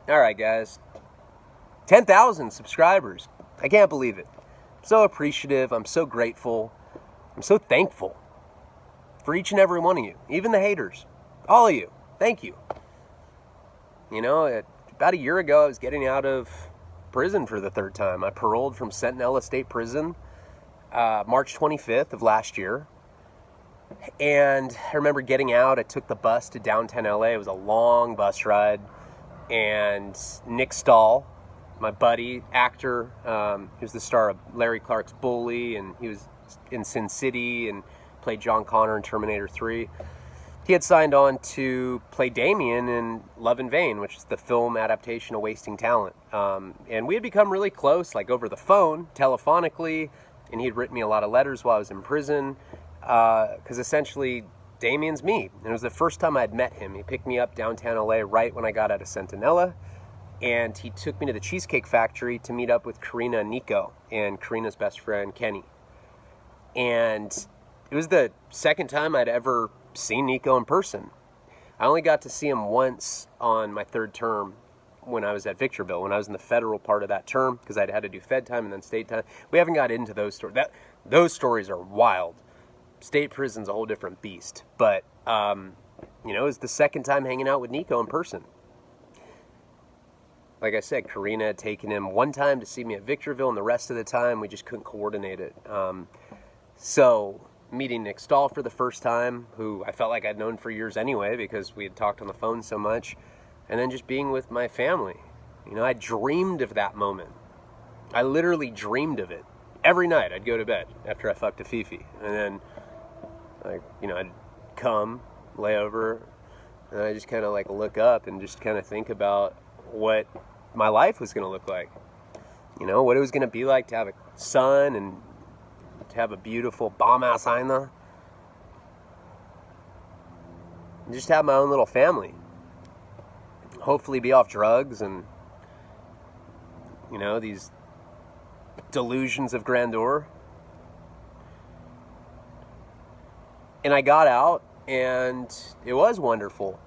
All right, guys. 10,000 subscribers. I can't believe it. I'm so appreciative. I'm so grateful. I'm so thankful for each and every one of you, even the haters. All of you. Thank you. You know, about a year ago, I was getting out of prison for the third time. I paroled from Sentinella State Prison March 25th of last year. And I remember getting out. I took the bus to downtown LA. It was a long bus ride. And Nick Stahl, my buddy, actor, he was the star of Larry Clark's Bully, and he was in Sin City and played John Connor in Terminator 3. He had signed on to play Damien in Love in Vain, which is the film adaptation of Wasting Talent. And we had become really close, like over the phone, telephonically, and he had written me a lot of letters while I was in prison, because essentially Damien's me. And it was the first time I'd met him. He picked me up downtown LA right when I got out of Sentinella, and he took me to the Cheesecake Factory to meet up with Karina and Nico and Karina's best friend, Kenny. And it was the second time I'd ever seen Nico in person. I only got to see him once on my third term when I was at Victorville, when I was in the federal part of that term, because I'd had to do Fed time and then state time. We haven't got into those stories. Those stories are wild. State prison's a whole different beast. But, it was the second time hanging out with Nico in person. Like I said, Karina had taken him one time to see me at Victorville, and the rest of the time we just couldn't coordinate it. So meeting Nick Stahl for the first time, who I felt like I'd known for years anyway because we had talked on the phone so much, and then just being with my family. I dreamed of that moment. I literally dreamed of it. Every night I'd go to bed after I fucked a Fifi, and then I'd come, lay over, and I just kind of look up and just kind of think about what my life was going to look like. What it was going to be like to have a son and to have a beautiful bomb-ass Aina. And just have my own little family. Hopefully be off drugs and, these delusions of grandeur. And I got out, and it was wonderful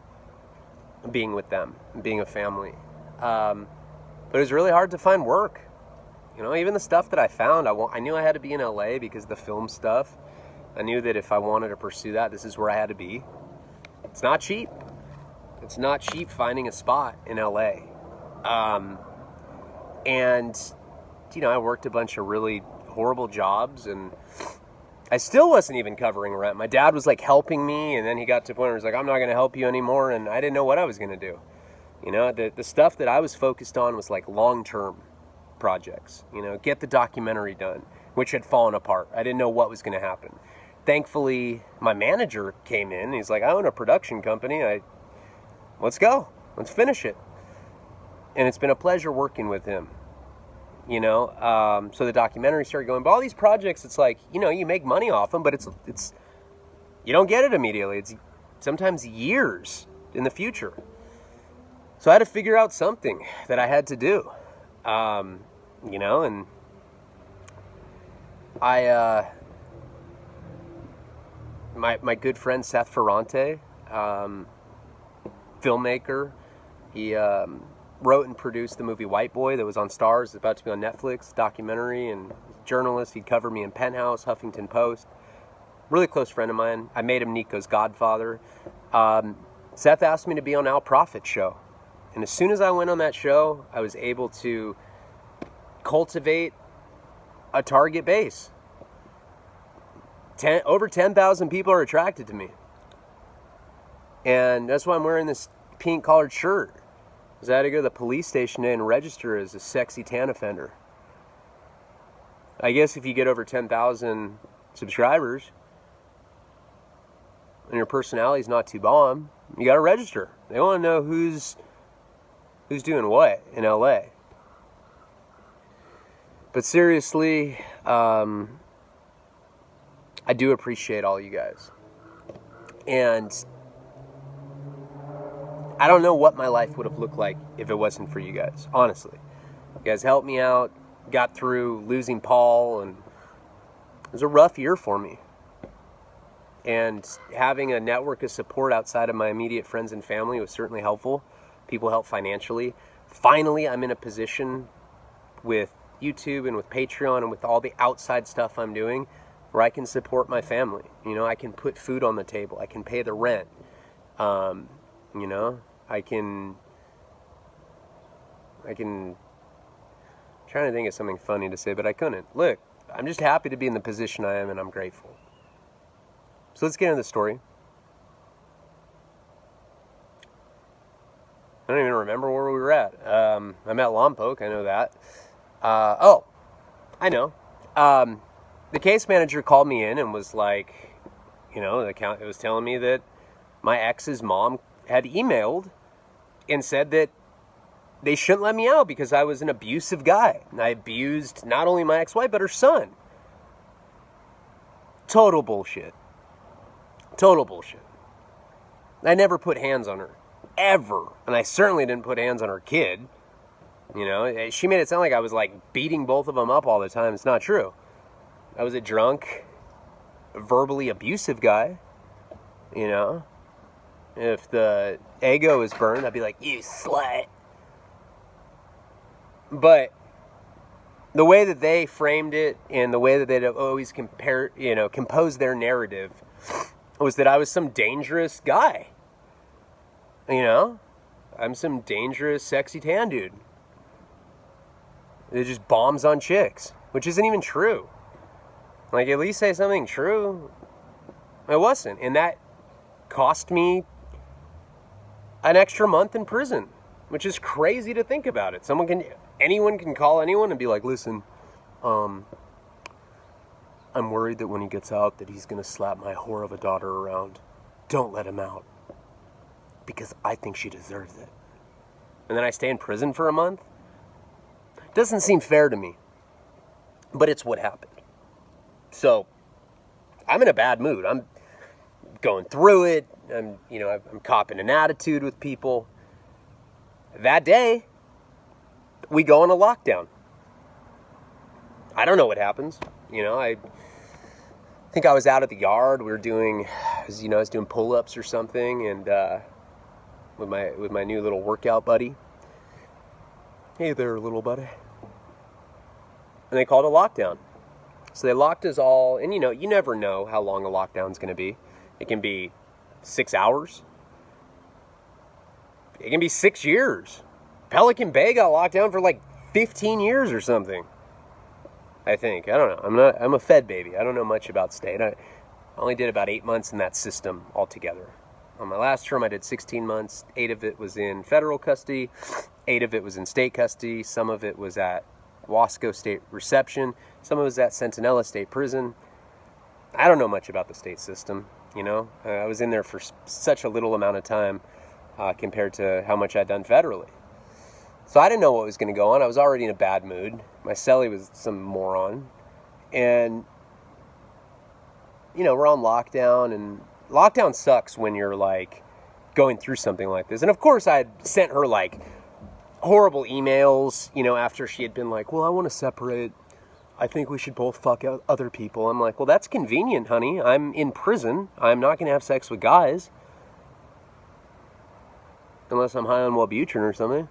being with them, being a family. But it was really hard to find work. Even the stuff that I found, I knew I had to be in LA because of the film stuff. I knew that if I wanted to pursue that, this is where I had to be. It's not cheap. It's not cheap finding a spot in LA. I worked a bunch of really horrible jobs, and I still wasn't even covering rent. My dad was helping me, and then he got to the point where he was like, I'm not going to help you anymore, and I didn't know what I was going to do. The stuff that I was focused on was long-term projects. Get the documentary done, which had fallen apart. I didn't know what was going to happen. Thankfully, my manager came in, and he's like, I own a production company. Let's go. Let's finish it. And it's been a pleasure working with him. So the documentary started going, but all these projects, it's you make money off them, but it's you don't get it immediately. It's sometimes years in the future. So I had to figure out something that I had to do, and my good friend Seth Ferrante, filmmaker, he wrote and produced the movie White Boy that was on Starz. It's about to be on Netflix, documentary, and journalist. He'd cover me in Penthouse, Huffington Post. Really close friend of mine. I made him Nico's godfather. Seth asked me to be on Al Prophet's show. And as soon as I went on that show, I was able to cultivate a target base. Over 10,000 people are attracted to me. And that's why I'm wearing this pink collared shirt. Because I had to go to the police station and register as a sexy tan offender. I guess if you get over 10,000 subscribers and your personality's not too bomb, you got to register. They want to know who's doing what in LA. But seriously, I do appreciate all you guys. And I don't know what my life would have looked like if it wasn't for you guys, honestly. You guys helped me out, got through losing Paul, and it was a rough year for me. And having a network of support outside of my immediate friends and family was certainly helpful. People help financially. Finally, I'm in a position with YouTube and with Patreon and with all the outside stuff I'm doing where I can support my family. You know, I can put food on the table. I can pay the rent. You know, I can I'm trying to think of something funny to say, but I couldn't. Look, I'm just happy to be in the position I am, and I'm grateful. So let's get into the story. I don't even remember where we were at. I'm at Lompoc, I know that. I know. The case manager called me in and was like, you know, it was telling me that my ex's mom had emailed and said that they shouldn't let me out because I was an abusive guy. And I abused not only my ex-wife, but her son. Total bullshit. Total bullshit. I never put hands on her. Ever. And I certainly didn't put hands on her kid. You know, she made it sound like I was like beating both of them up all the time. It's not true. I was a drunk, verbally abusive guy. You know, if the ego is burned, I'd be like, you slut. But the way that they framed it and the way that they'd always compose their narrative was that I was some dangerous guy. You know, I'm some dangerous, sexy tan dude. It just bombs on chicks, which isn't even true. Like, at least say something true. It wasn't. And that cost me an extra month in prison, which is crazy to think about it. Anyone can call anyone and be like, listen, I'm worried that when he gets out that he's going to slap my whore of a daughter around. Don't let him out. Because I think she deserves it. And then I stay in prison for a month? Doesn't seem fair to me. But it's what happened. So, I'm in a bad mood. I'm going through it. I'm copping an attitude with people. That day, we go on a lockdown. I don't know what happens. You know, I think I was out at the yard. I was doing pull-ups or something, and with my new little workout buddy. Hey there, little buddy. And they called a lockdown. So they locked us all, and you know, you never know how long a lockdown's going to be. It can be 6 hours. It can be 6 years. Pelican Bay got locked down for like 15 years or something. I think. I don't know. I'm a Fed baby. I don't know much about state. I only did about 8 months in that system altogether. On my last term, I did 16 months. 8 of it was in federal custody. 8 of it was in state custody. Some of it was at Wasco State Reception. Some of it was at Centinela State Prison. I don't know much about the state system, you know. I was in there for such a little amount of time compared to how much I'd done federally. So I didn't know what was going to go on. I was already in a bad mood. My cellie was some moron. And, you know, we're on lockdown, and lockdown sucks when you're, like, going through something like this. And, of course, I had sent her, like, horrible emails, you know, after she had been like, well, I want to separate. I think we should both fuck out other people. I'm like, well, that's convenient, honey. I'm in prison. I'm not going to have sex with guys. Unless I'm high on Wellbutrin or something.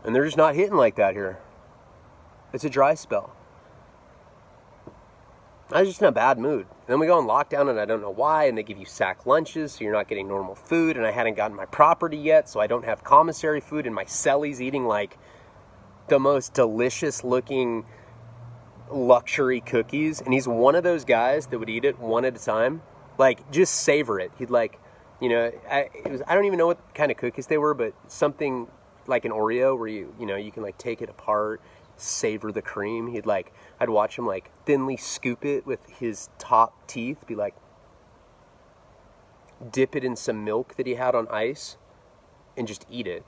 And they're just not hitting like that here. It's a dry spell. I was just in a bad mood. And then we go on lockdown, and I don't know why, and they give you sack lunches, so you're not getting normal food, and I hadn't gotten my property yet, so I don't have commissary food, and my cellie's eating, like, the most delicious-looking luxury cookies, and he's one of those guys that would eat it one at a time. Like, just savor it. He'd, like, you know, I don't even know what kind of cookies they were, but something like an Oreo where you can, like, take it apart, savor the cream. I'd watch him, like, thinly scoop it with his top teeth, be like, dip it in some milk that he had on ice, and just eat it.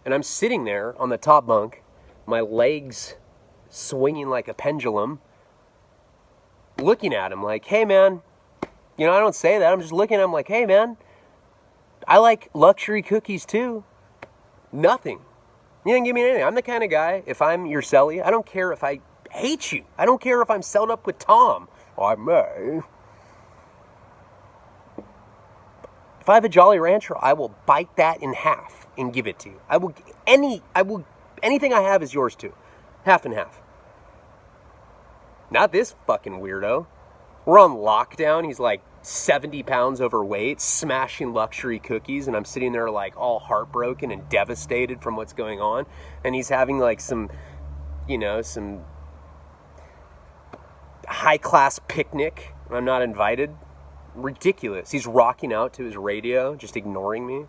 And I'm sitting there on the top bunk, my legs swinging like a pendulum, looking at him like, hey, man, you know, I don't say that. I'm just looking at him like, hey, man, I like luxury cookies, too. Nothing. You didn't give me anything. I'm the kind of guy, if I'm your cellie, I don't care if I hate you. I don't care if I'm celled up with Tom. I may. If I have a Jolly Rancher, I will bite that in half and give it to you. Anything I have is yours too. Half and half. Not this fucking weirdo. We're on lockdown. He's like 70 pounds overweight, smashing luxury cookies, and I'm sitting there like all heartbroken and devastated from what's going on. And he's having like some high-class picnic. I'm not invited. Ridiculous. He's rocking out to his radio, just ignoring me.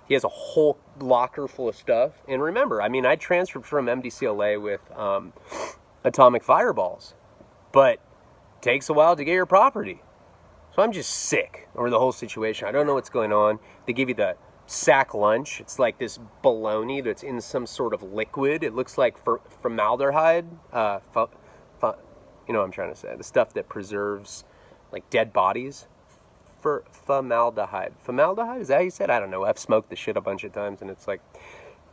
He has a whole locker full of stuff. And remember, I transferred from MDCLA with atomic fireballs. But it takes a while to get your property. So I'm just sick over the whole situation. I don't know what's going on. They give you the sack lunch. It's like this bologna that's in some sort of liquid. It looks like formaldehyde. You know what I'm trying to say. The stuff that preserves like dead bodies. Formaldehyde. Formaldehyde? Is that how you said? I don't know. I've smoked the shit a bunch of times, and it's like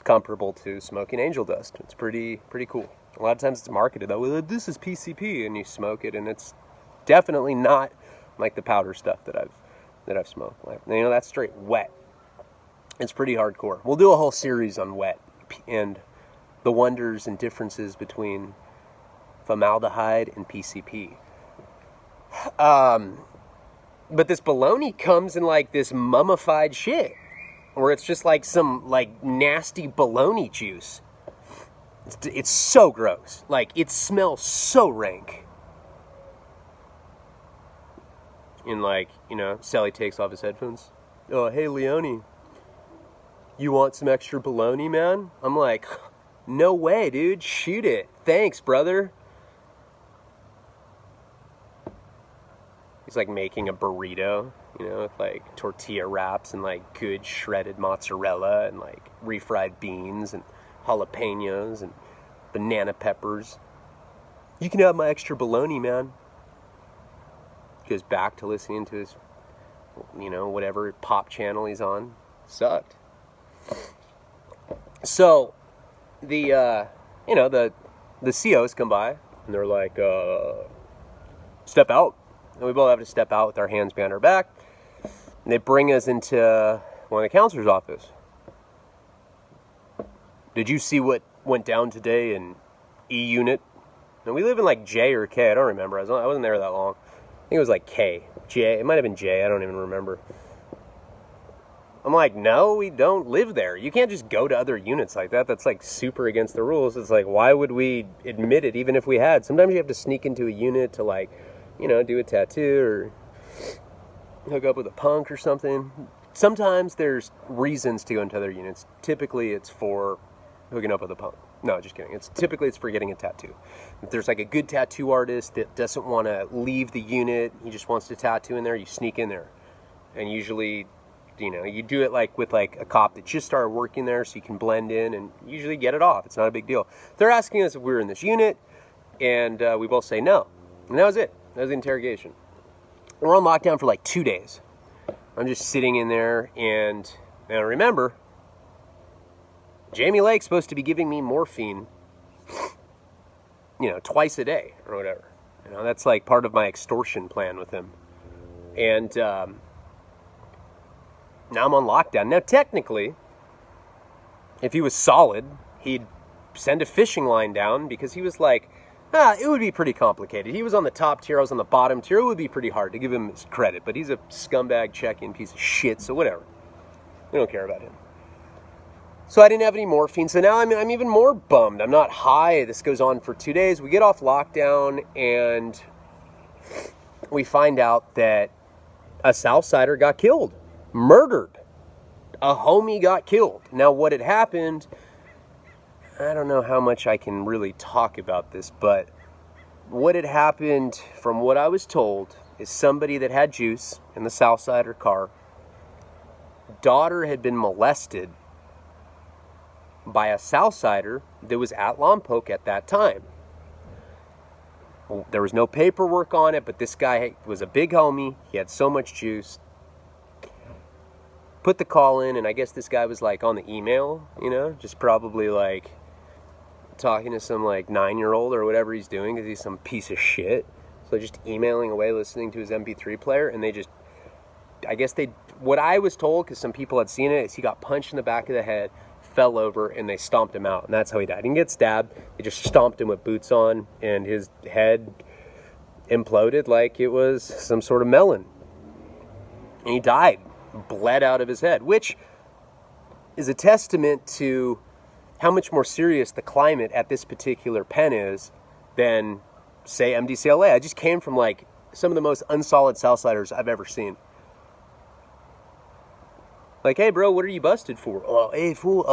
comparable to smoking angel dust. It's pretty cool. A lot of times it's marketed that, well, this is PCP, and you smoke it, and it's definitely not like the powder stuff that I've smoked. Like, that's straight wet. It's pretty hardcore. We'll do a whole series on wet and the wonders and differences between formaldehyde and PCP. But this bologna comes in like this mummified shit, where it's just like some like nasty bologna juice. It's so gross. Like, it smells so rank. And like, Sally takes off his headphones. Oh, hey, Leone, you want some extra bologna, man? I'm like, no way, dude. Shoot it. Thanks, brother. He's like making a burrito, with like tortilla wraps and like good shredded mozzarella and like refried beans and jalapenos and banana peppers. You can have my extra bologna, man. Goes back to listening to his, whatever pop channel he's on. Sucked. So, the COs come by and they're like, step out. And we both have to step out with our hands behind our back. And they bring us into one of the counselor's office. Did you see what went down today in E unit? And we live in like J or K. I don't remember. I wasn't there that long. I think it was like K. J. It might have been J. I don't even remember. I'm like, no, we don't live there. You can't just go to other units like that. That's like super against the rules. It's like, why would we admit it even if we had? Sometimes you have to sneak into a unit to like, do a tattoo or hook up with a punk or something. Sometimes there's reasons to go into other units. Typically it's for hooking up with a punk. No, just kidding. Typically it's for getting a tattoo. If there's like a good tattoo artist that doesn't want to leave the unit, he just wants to tattoo in there, you sneak in there. And usually, you do it like with like a cop that just started working there so you can blend in and usually get it off. It's not a big deal. They're asking us if we were in this unit, and we both say no. And that was it. That was the interrogation. We're on lockdown for like 2 days. I'm just sitting in there, and now remember, Jamie Lake's supposed to be giving me morphine, twice a day or whatever. That's like part of my extortion plan with him. And now I'm on lockdown. Now, technically, if he was solid, he'd send a fishing line down because he was like, it would be pretty complicated. He was on the top tier, I was on the bottom tier. It would be pretty hard to give him his credit, but he's a scumbag check-in piece of shit, so whatever. We don't care about him. So I didn't have any morphine, so now I'm even more bummed. I'm not high. This goes on for 2 days. We get off lockdown, and we find out that a Southsider got killed. Murdered. A homie got killed. Now, what had happened, I don't know how much I can really talk about this, but what had happened, from what I was told, is somebody that had juice in the Southsider car, daughter had been molested by a Southsider that was at Lompoc at that time. There was no paperwork on it, but this guy was a big homie. He had so much juice. Put the call in, and I guess this guy was like on the email, just probably like talking to some like 9-year-old or whatever he's doing because he's some piece of shit. So just emailing away, listening to his MP3 player, and I guess they what I was told, because some people had seen it, is he got punched in the back of the head, fell over, and they stomped him out, and that's how he died. He didn't get stabbed. They just stomped him with boots on, and his head imploded like it was some sort of melon. And he died, bled out of his head, which is a testament to how much more serious the climate at this particular pen is than, say, MDCLA. I just came from, like, some of the most unsolid Southsiders I've ever seen. Like, hey, bro, what are you busted for? Oh, hey, fool,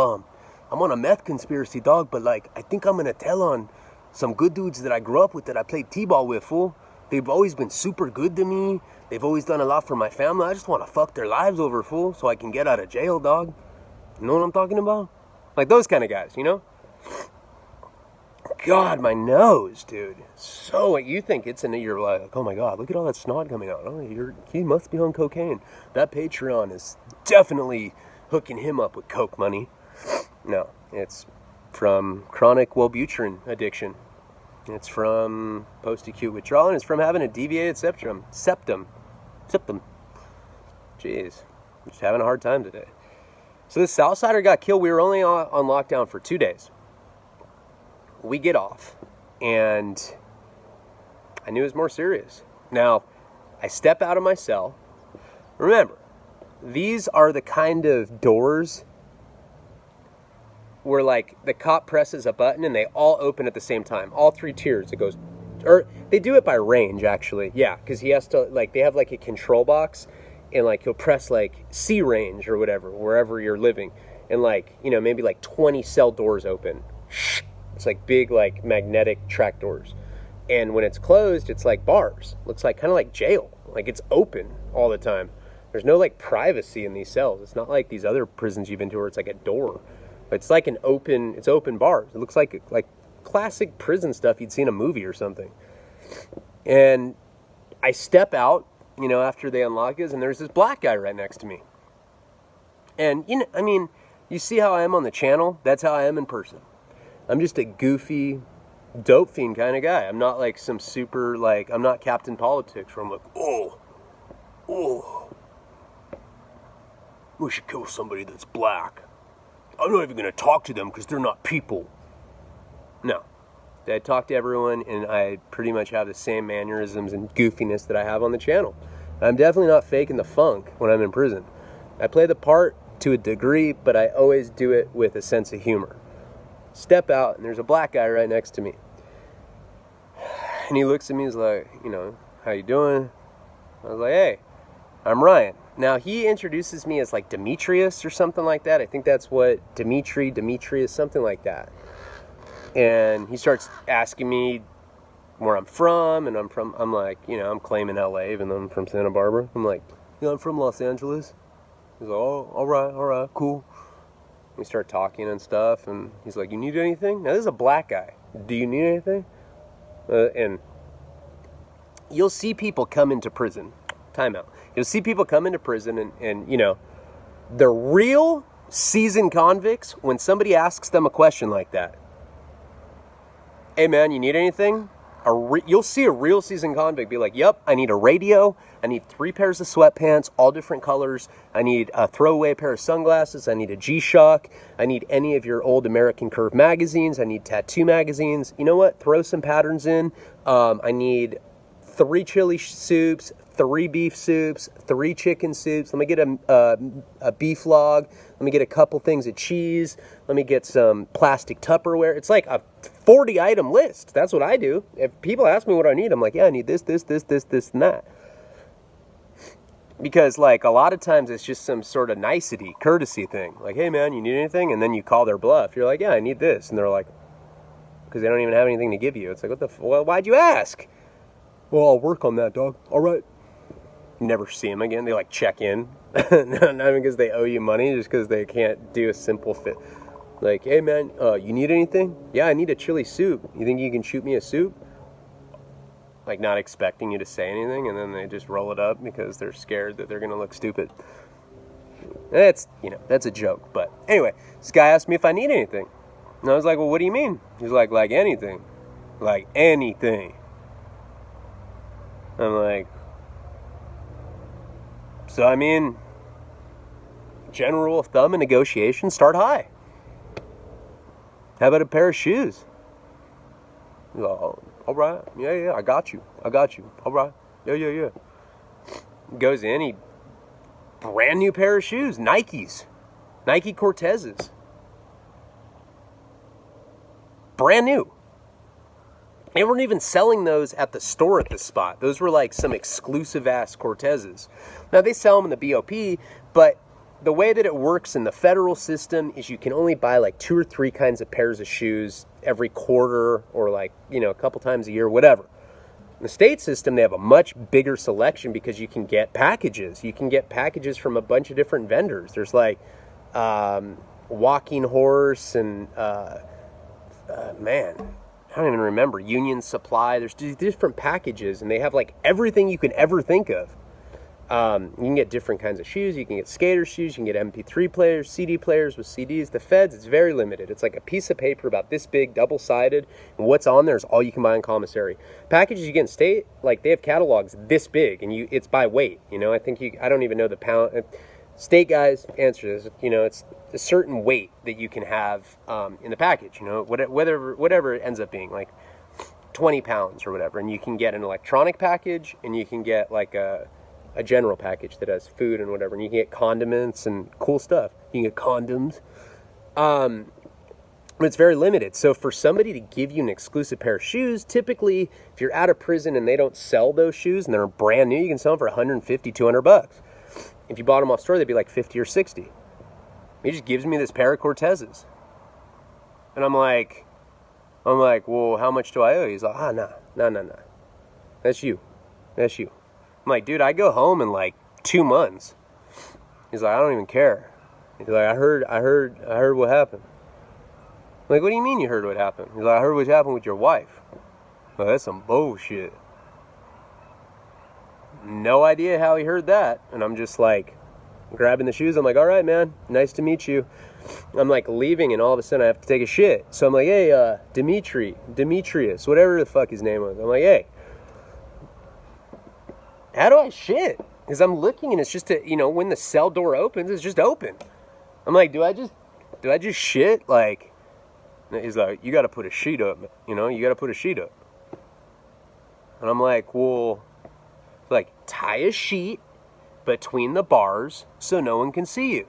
I'm on a meth conspiracy, dog, but, like, I think I'm going to tell on some good dudes that I grew up with that I played T-ball with, fool. They've always been super good to me. They've always done a lot for my family. I just want to fuck their lives over, fool, so I can get out of jail, dog. You know what I'm talking about? Like those kind of guys, you know? God, my nose, dude. So you think it's in you're like, oh my God, look at all that snot coming out. Oh, he must be on cocaine. That Patreon is definitely hooking him up with coke money. No, it's from chronic Wellbutrin addiction. It's from post-acute withdrawal, and it's from having a deviated septum. Jeez, I'm just having a hard time today. So this Southsider got killed. We were only on lockdown for 2 days. We get off, and I knew it was more serious. Now, I step out of my cell. Remember, these are the kind of doors where, like, the cop presses a button and they all open at the same time. All 3 tiers. It goes, or they do it by range, actually. Yeah, because he has to, like, they have, like, a control box, and, like, he'll press, like, C range or whatever, wherever you're living. And, like, you know, maybe, like, 20 cell doors open. It's, like, big, like, magnetic track doors. And when it's closed, it's like bars. Looks like, kind of like jail. Like, it's open all the time. There's no, like, privacy in these cells. It's not like these other prisons you've been to where it's, like, a door. It's like it's open bars. It looks like classic prison stuff you'd see in a movie or something. And I step out, you know, after they unlock us, and there's this black guy right next to me. And, you know, I mean, you see how I am on the channel? That's how I am in person. I'm just a goofy, dope fiend kind of guy. I'm not like some super, like, I'm not Captain Politics where I'm like, oh, we should kill somebody that's black. I'm not even going to talk to them because they're not people. No. I talk to everyone, and I pretty much have the same mannerisms and goofiness that I have on the channel. I'm definitely not faking the funk when I'm in prison. I play the part to a degree, but I always do it with a sense of humor. Step out, and there's a black guy right next to me. And he looks at me, he's like, you know, how you doing? I was like, hey, I'm Ryan. Now, he introduces me as, like, Demetrius or something like that. I think that's what, Demetrius, something like that. And he starts asking me where I'm from, and I'm like, you know, I'm claiming LA, even though I'm from Santa Barbara. I'm like, yeah, I'm from Los Angeles. He's like, oh, all right, cool. We start talking and stuff, and he's like, you need anything? Now, this is a black guy. Do you need anything? And you'll see people come into prison. Timeout. You'll see people come into prison, and you know, the real seasoned convicts, when somebody asks them a question like that, hey man, you need anything? You'll see a real seasoned convict be like, yep, I need a radio, I need 3 pairs of sweatpants, all different colors, I need a throwaway pair of sunglasses, I need a G-Shock, I need any of your old American Curve magazines, I need tattoo magazines. You know what? Throw some patterns in. I need 3 chili soups, 3 beef soups, 3 chicken soups. Let me get a beef log. Let me get a couple things of cheese. Let me get some plastic Tupperware. It's like a 40-item list. That's what I do. If people ask me what I need, I'm like, yeah, I need this, and that. Because, like, a lot of times it's just some sort of nicety, courtesy thing. Like, hey, man, you need anything? And then you call their bluff. You're like, yeah, I need this. And they're like, because they don't even have anything to give you. It's like, well, why'd you ask? Well, I'll work on that, dog. All right. You never see them again. They, like, check in. Not even because they owe you money, just because they can't do a simple fit. Like, hey, man, you need anything? Yeah, I need a chili soup. You think you can shoot me a soup? Like, not expecting you to say anything, and then they just roll it up because they're scared that they're going to look stupid. That's, you know, that's a joke. But anyway, this guy asked me if I need anything. And I was like, well, what do you mean? He's like anything. Like anything. I'm like, so I mean, general rule of thumb in negotiations, start high. How about a pair of shoes? Oh, all right. Yeah, I got you. All right. Yeah. Goes in, he brand new pair of shoes, Nikes. Nike Cortezes. Brand new. They weren't even selling those at the store at this spot. Those were like some exclusive ass Cortezes. Now they sell them in the BOP, but the way that it works in the federal system is you can only buy like 2 or 3 kinds of pairs of shoes every quarter or like, a couple times a year, whatever. In the state system, they have a much bigger selection because you can get packages. You can get packages from a bunch of different vendors. There's like Walking Horse and, man, I don't even remember, Union Supply. There's different packages, and they have like everything you can ever think of. You can get different kinds of shoes. You can get skater shoes. You can get MP3 players, CD players with CDs. The Feds, it's very limited. It's like a piece of paper about this big, double-sided, and what's on there is all you can buy in commissary. Packages you get in state, like they have catalogs this big, and it's by weight. I don't even know the pound. State guys answer this. It's a certain weight that you can have in the package. Whatever it ends up being, like 20 pounds or whatever, and you can get an electronic package, and you can get like a general package that has food and whatever, and you can get condiments and cool stuff. You can get condoms. But it's very limited. So for somebody to give you an exclusive pair of shoes, typically, if you're out of prison and they don't sell those shoes and they're brand new, you can sell them for $150, $200. If you bought them off store, they'd be like 50 or 60. He just gives me this pair of Cortezes. And I'm like, well, how much do I owe you? He's like, no. That's you. I'm like, dude, I go home in like 2 months. He's like, I don't even care. He's like, I heard what happened. I'm like, what do you mean you heard what happened? He's like, I heard what happened with your wife. I'm like, that's some bullshit. No idea how he heard that. And I'm just like, grabbing the shoes. I'm like, all right, man, nice to meet you. I'm like leaving, and all of a sudden I have to take a shit. So I'm like, hey, Demetrius, whatever the fuck his name was. I'm like, hey, how do I shit? Because I'm looking, and it's just when the cell door opens, it's just open. I'm like, do I just shit? Like, he's like, you got to put a sheet up. You got to put a sheet up. And I'm like, well, like, tie a sheet between the bars so no one can see you.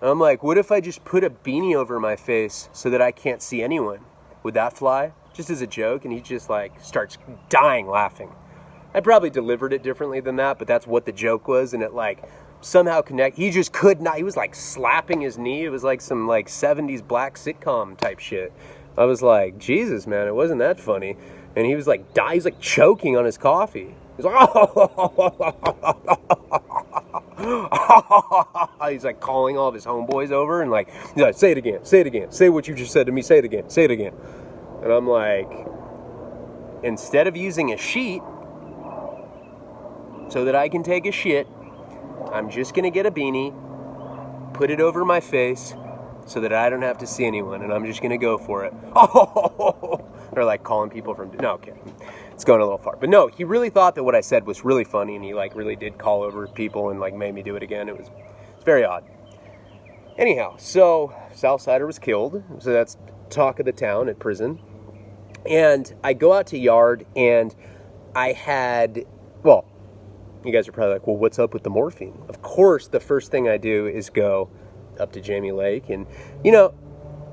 And I'm like, what if I just put a beanie over my face so that I can't see anyone? Would that fly? Just as a joke. And he just like starts dying laughing. I probably delivered it differently than that, but that's what the joke was. And it like somehow he just could not. He was like slapping his knee. It was like some like 70s black sitcom type shit. I was like, Jesus, man, it wasn't that funny. And he was like he's like choking on his coffee. He's like, he's like calling all of his homeboys over and like, he's like, say it again. Say what you just said to me. Say it again. And I'm like, instead of using a sheet so that I can take a shit, I'm just going to get a beanie, put it over my face so that I don't have to see anyone, and I'm just going to go for it. Or like calling people from, no, okay. It's going a little far. But no, he really thought that what I said was really funny, and he like really did call over people and like made me do it again. It's very odd. Anyhow, so Southsider was killed. So that's talk of the town at prison. And I go out to Yard, and I had, well, you guys are probably like, well, what's up with the morphine? Of course, the first thing I do is go up to Jamie Lake. And,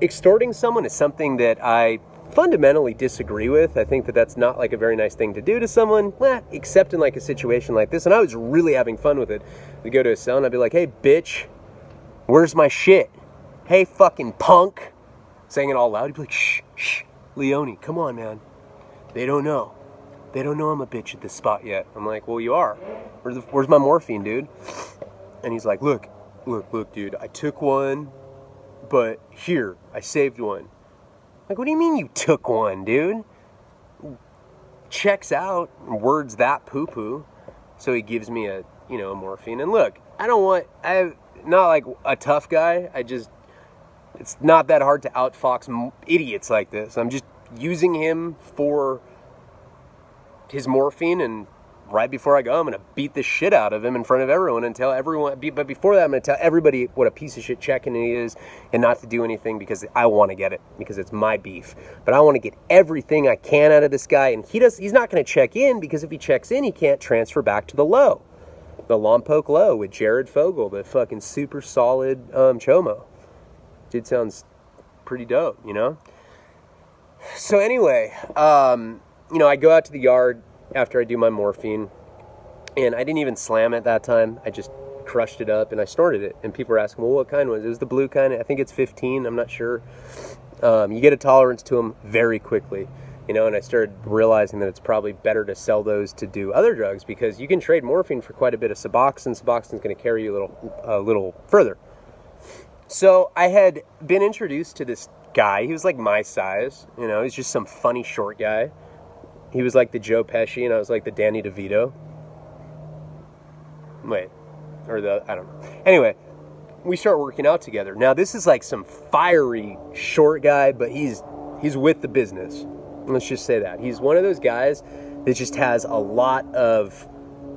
extorting someone is something that I fundamentally disagree with. I think that that's not like a very nice thing to do to someone, except in like a situation like this. And I was really having fun with it. We'd go to his cell and I'd be like, hey, bitch, where's my shit? Hey, fucking punk. Saying it all loud. He'd be like, shh, Leone, come on, man. They don't know I'm a bitch at this spot yet. I'm like, well, you are. Where's my morphine, dude? And he's like, look, dude, I took one, but here, I saved one. Like, what do you mean you took one, dude? Checks out, words that poo-poo. So he gives me a morphine. And look, I'm not like a tough guy. It's not that hard to outfox idiots like this. I'm just using him for his morphine, and right before I go, I'm going to beat the shit out of him in front of everyone and tell everyone. But before that, I'm going to tell everybody what a piece of shit check-in he is and not to do anything because I want to get it, because it's my beef. But I want to get everything I can out of this guy. And he's not going to check in, because if he checks in, he can't transfer back to the low. The Lompoc Low with Jared Fogle, the fucking super solid chomo. Dude sounds pretty dope, you know? So anyway, you know, I go out to the yard after I do my morphine, and I didn't even slam it that time. I just crushed it up and I snorted it. And people were asking, well, what kind was it? It was the blue kind. I think it's 15. I'm not sure. You get a tolerance to them very quickly, you know, and I started realizing that it's probably better to sell those to do other drugs, because you can trade morphine for quite a bit of Suboxone. Suboxone's going to carry you a little further. So I had been introduced to this guy. He was like my size, you know, he's just some funny short guy. He was like the Joe Pesci, and I was like the Danny DeVito. I don't know. Anyway, we start working out together. Now, this is like some fiery short guy, but he's with the business. Let's just say that. He's one of those guys that just has a lot of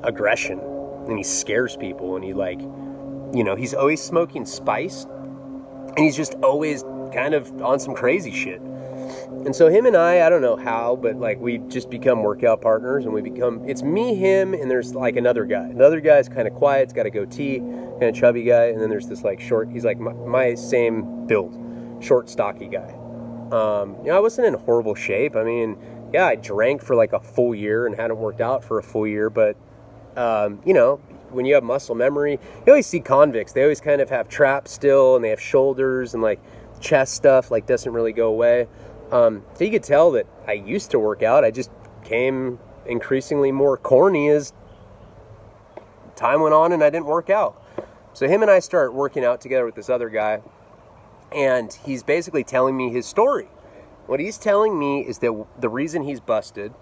aggression, and he scares people, and he, like, you know, he's always smoking spice, and he's just always kind of on some crazy shit. And so him and I don't know how, but like we just become workout partners, and it's me, him, and there's like another guy. The other guy's kind of quiet, he's got a goatee, kind of chubby guy, and then there's this like short, he's like my same build, short, stocky guy. You know, I wasn't in horrible shape. I mean, yeah, I drank for like a full year and hadn't worked out for a full year, but, you know, when you have muscle memory, you always see convicts, they always kind of have traps still, and they have shoulders, and like chest stuff like doesn't really go away. So you could tell that I used to work out. I just became increasingly more corny as time went on and I didn't work out. So him and I start working out together with this other guy, and he's basically telling me his story. What he's telling me is that the reason he's busted,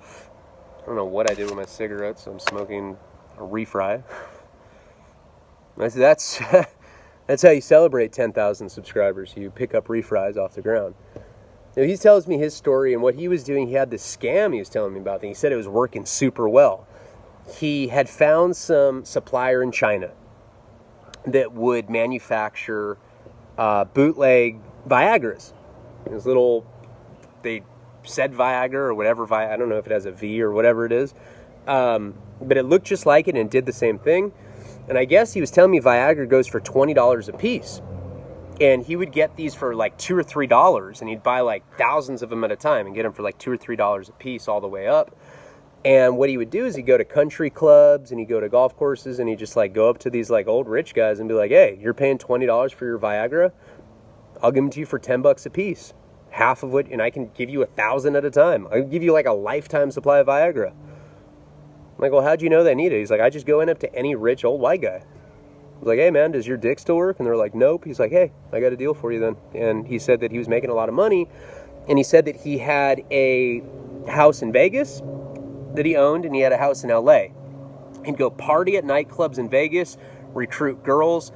I don't know what I did with my cigarettes. I'm smoking a refry. That's That's how you celebrate 10,000 subscribers. You pick up refries off the ground. Now, he tells me his story, and what he was doing, he had this scam he was telling me about. And he said it was working super well. He had found some supplier in China that would manufacture bootleg Viagras. Those little, they said Viagra or whatever, I don't know if it has a V or whatever it is. But it looked just like it and did the same thing. And I guess he was telling me Viagra goes for $20 a piece. And he would get these for like $2 or $3, and he'd buy like thousands of them at a time and get them for like $2 or $3 a piece all the way up. And what he would do is he'd go to country clubs and he'd go to golf courses, and he'd just like go up to these like old rich guys and be like, hey, you're paying $20 for your Viagra? I'll give them to you for $10 a piece. Half of what, and I can give you 1,000 at a time. I'll give you like a lifetime supply of Viagra. I'm like, well, how'd you know they need it? He's like, I just go in up to any rich old white guy. I was like, hey, man, does your dick still work? And they're like, nope. He's like, hey, I got a deal for you then. And he said that he was making a lot of money. And he said that he had a house in Vegas that he owned, and he had a house in L.A. He'd go party at nightclubs in Vegas, recruit girls,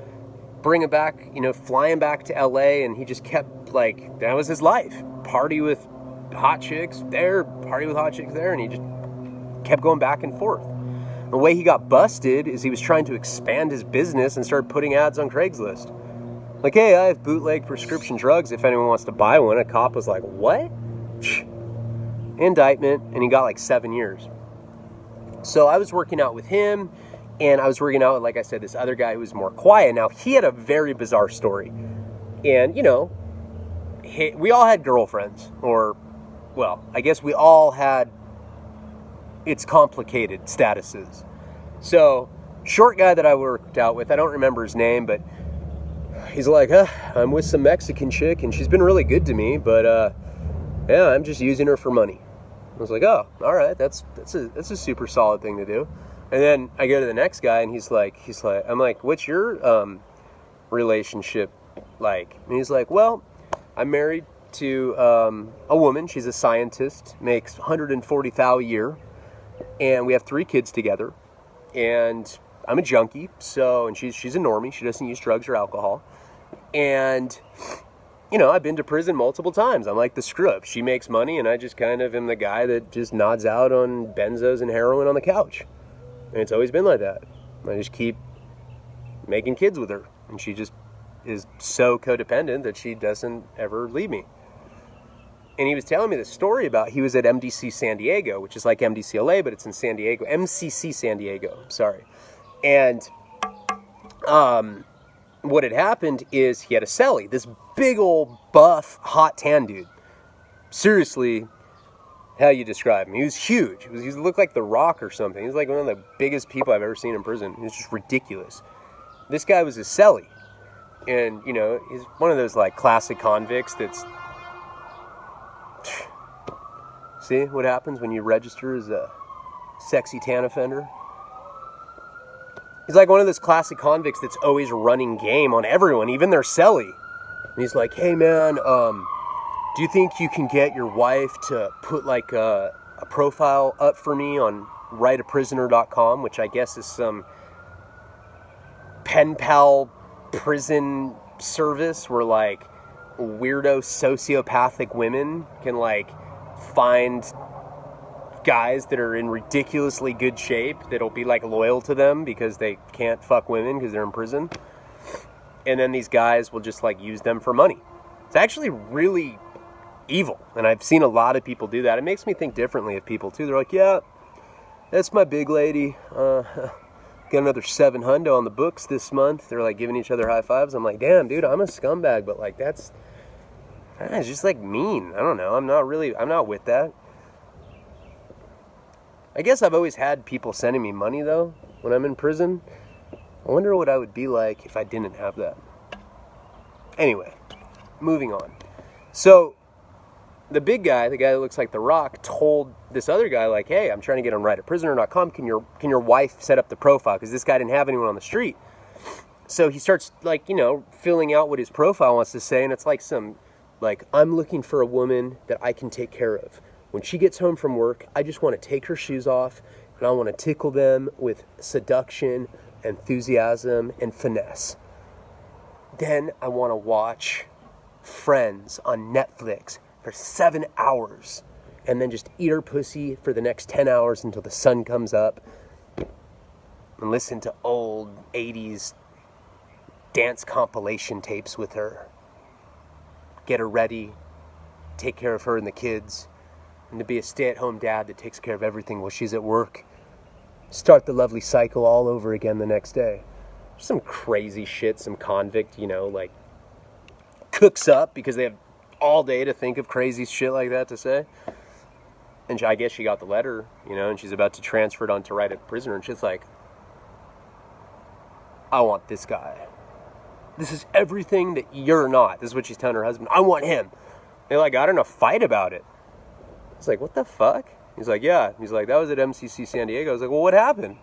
bring them back, fly them back to L.A., and he just kept, like, that was his life. Party with hot chicks there, party with hot chicks there, and he just kept going back and forth. The way he got busted is he was trying to expand his business and started putting ads on Craigslist. Like, hey, I have bootleg prescription drugs if anyone wants to buy one. A cop was like, what? Indictment, and he got like 7 years. So I was working out with him, and I was working out with, like I said, this other guy who was more quiet. Now, he had a very bizarre story. And, we all had girlfriends, or, well, I guess we all had its complicated statuses. So, short guy that I worked out with, I don't remember his name, but he's like, I'm with some Mexican chick, and she's been really good to me, but, yeah, I'm just using her for money. I was like, oh, all right, that's a super solid thing to do. And then I go to the next guy, and he's like, I'm like, what's your relationship like? And he's like, well, I'm married to a woman. She's a scientist, makes $140,000 a year, and we have 3 kids together. And I'm a junkie, and she's a normie. She doesn't use drugs or alcohol. And you know, I've been to prison multiple times. I'm like the screw-up. She makes money, and I just kind of am the guy that just nods out on benzos and heroin on the couch. And it's always been like that. I just keep making kids with her. And she just is so codependent that she doesn't ever leave me. And he was telling me this story about, he was at MDC San Diego, which is like MDCLA, but it's in San Diego. MCC San Diego, sorry. And what had happened is he had a cellie, this big old buff, hot tan dude. Seriously, how you describe him. He was huge. He looked like The Rock or something. He was like one of the biggest people I've ever seen in prison. He was just ridiculous. This guy was a cellie. And, you know, he's one of those, like, classic convicts that's... See what happens when you register as a sexy tan offender? He's like one of those classic convicts that's always running game on everyone, even their cellie. And he's like, hey, man, do you think you can get your wife to put, like, a profile up for me on writeaprisoner.com, which I guess is some pen pal prison service where, like, weirdo sociopathic women can, like, find guys that are in ridiculously good shape that'll be, like, loyal to them because they can't fuck women because they're in prison. And then these guys will just, like, use them for money. It's actually really evil, and I've seen a lot of people do that. It makes me think differently of people, too. They're like, yeah, that's my big lady. Got another 7 hundo on the books this month. They're, like, giving each other high fives. I'm like, damn, dude, I'm a scumbag, but, like, it's just, like, mean. I don't know. I'm not with that. I guess I've always had people sending me money, though, when I'm in prison. I wonder what I would be like if I didn't have that. Anyway, moving on. So, the big guy, the guy that looks like The Rock, told this other guy, like, hey, I'm trying to get on writeaprisoner.com. Can your wife set up the profile? Because this guy didn't have anyone on the street. So he starts, like, you know, filling out what his profile wants to say, and it's like some, like, I'm looking for a woman that I can take care of. When she gets home from work, I just want to take her shoes off, and I want to tickle them with seduction, enthusiasm, and finesse. Then I want to watch Friends on Netflix for 7 hours, and then just eat her pussy for the next 10 hours until the sun comes up, and listen to old 80s dance compilation tapes with her. Get her ready, take care of her and the kids, and to be a stay-at-home dad that takes care of everything while she's at work. Start the lovely cycle all over again the next day. Some crazy shit, some convict, you know, like, cooks up because they have all day to think of crazy shit like that to say. And I guess she got the letter, you know, and she's about to transfer it on to write a prisoner, and she's like, I want this guy. This is everything that you're not. This is what she's telling her husband. I want him. They, like, got in a fight about it. It's like, what the fuck? He's like, yeah. He's like, that was at MCC San Diego. I was like, well, what happened?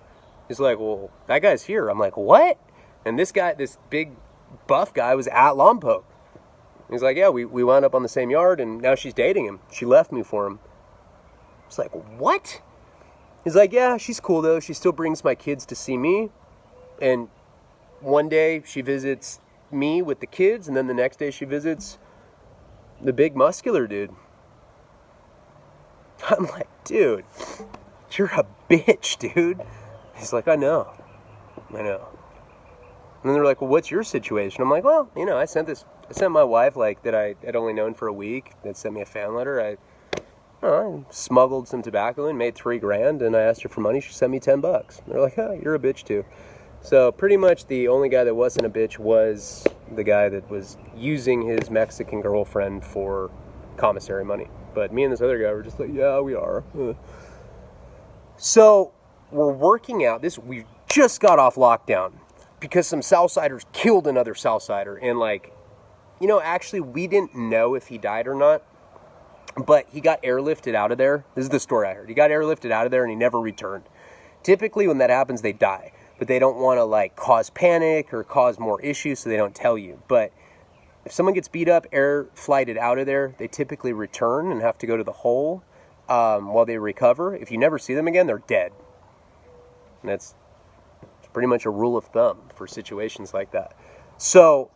He's like, well, that guy's here. I'm like, what? And this guy, this big buff guy, was at Lompoc. He's like, yeah, we wound up on the same yard, and now she's dating him. She left me for him. It's like, what? He's like, yeah, she's cool, though. She still brings my kids to see me. And one day she visits me with the kids, and then the next day she visits the big muscular dude. I'm like, dude, you're a bitch, dude. He's like, I know. And then they're like, well, what's your situation? I'm like, well, you know, I sent my wife, like, that I had only known for a week, that sent me a fan letter. I smuggled some tobacco in, made $3,000, and I asked her for money. She sent me $10. And they're like, oh, you're a bitch too. So pretty much the only guy that wasn't a bitch was the guy that was using his Mexican girlfriend for commissary money. But me and this other guy were just like, yeah, we are. So we're working out this. We just got off lockdown because some Southsiders killed another Southsider. And, like, you know, actually we didn't know if he died or not, but he got airlifted out of there. This is the story I heard. He got airlifted out of there and he never returned. Typically when that happens, they die, but they don't want to, like, cause panic or cause more issues, so they don't tell you. But if someone gets beat up, air flighted out of there, they typically return and have to go to the hole while they recover. If you never see them again, they're dead. And it's pretty much a rule of thumb for situations like that. So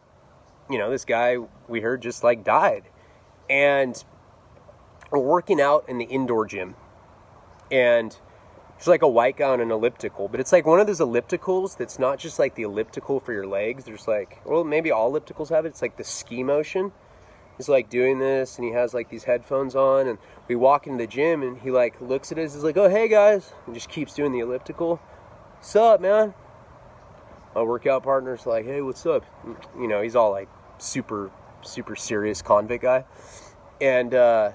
you know, this guy we heard just like died. And we're working out in the indoor gym. And there's like a white guy on an elliptical, but it's like one of those ellipticals that's not just like the elliptical for your legs. There's like, well, maybe all ellipticals have it. It's like the ski motion. He's like doing this, and he has like these headphones on, and we walk into the gym, and he like looks at us. He's like, "Oh, hey guys," and just keeps doing the elliptical. "What's up, man?" My workout partner's like, "Hey, what's up?" You know, he's all like super serious convict guy, and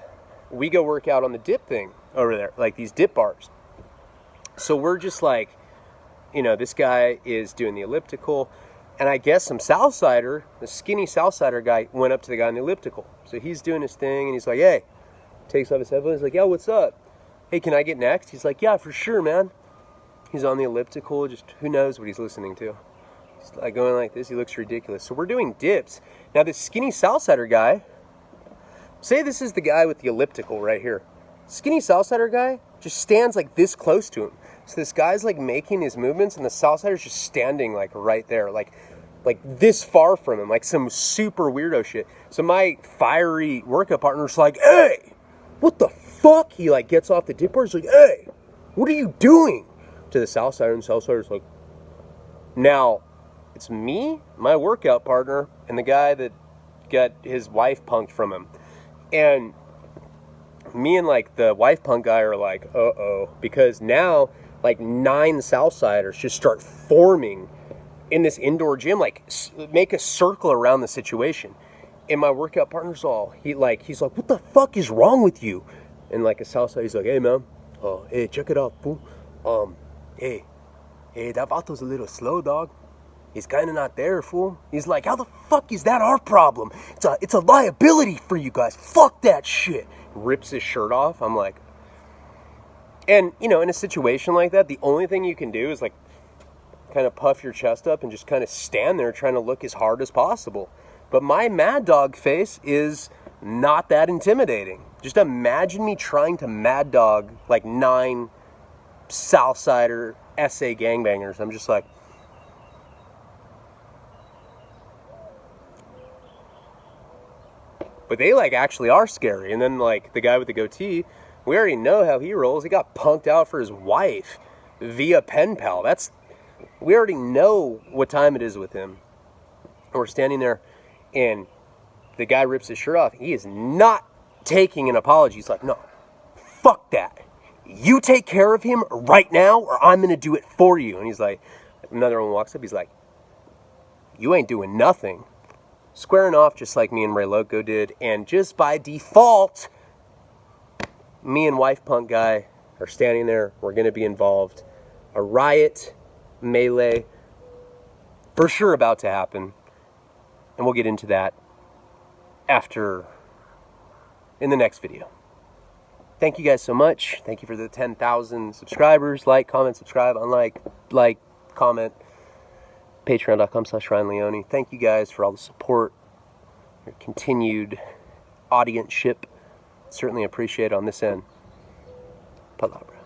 we go work out on the dip thing over there, like these dip bars. So we're just like, you know, this guy is doing the elliptical. And I guess some Southsider, the skinny Southsider guy, went up to the guy on the elliptical. So he's doing his thing, and he's like, "Hey," takes off his headphones. He's like, "Yeah, what's up? Hey, can I get next?" He's like, "Yeah, for sure, man." He's on the elliptical, just who knows what he's listening to. He's like going like this. He looks ridiculous. So we're doing dips. Now, this skinny Southsider guy, say this is the guy with the elliptical right here. Skinny Southsider guy just stands like this close to him. So this guy's like making his movements, and the Southsider's just standing like right there, like this far from him, like some super weirdo shit. So my fiery workout partner's like, "Hey, what the fuck?" He like gets off the dip bar. He's like, "Hey, what are you doing?" To the Southsider, and the Southsider's like, now it's me, my workout partner, and the guy that got his wife punked from him. And me and like the wife punk guy are like, uh-oh, because now like 9 Southsiders just start forming in this indoor gym, like make a circle around the situation. And my workout partner's all, he's like, "What the fuck is wrong with you?" And like a Southside, he's like, "Hey man, hey, check it out, fool. Hey, that vato's a little slow, dog. He's kind of not there, fool." He's like, "How the fuck is that our problem? It's a liability for you guys. Fuck that shit." Rips his shirt off. I'm like, and you know, in a situation like that, the only thing you can do is like kind of puff your chest up and just kind of stand there trying to look as hard as possible. But my mad dog face is not that intimidating. Just imagine me trying to mad dog like 9 Southsider SA gangbangers. I'm just like, but they like actually are scary. And then like the guy with the goatee, we already know how he rolls. He got punked out for his wife via pen pal. We already know what time it is with him. And we're standing there, and the guy rips his shirt off. He is not taking an apology. He's like, "No, fuck that. You take care of him right now, or I'm going to do it for you." And he's like, another one walks up. He's like, "You ain't doing nothing." Squaring off just like me and Ray Loco did. And just by default, me and wife punk guy are standing there. We're going to be involved. A riot, melee, for sure about to happen. And we'll get into that in the next video. Thank you guys so much. Thank you for the 10,000 subscribers. Like, comment, subscribe, unlike, like, comment. Patreon.com/RyanLeone. Thank you guys for all the support, your continued audience-ship. Certainly appreciate it on this end. Palabra.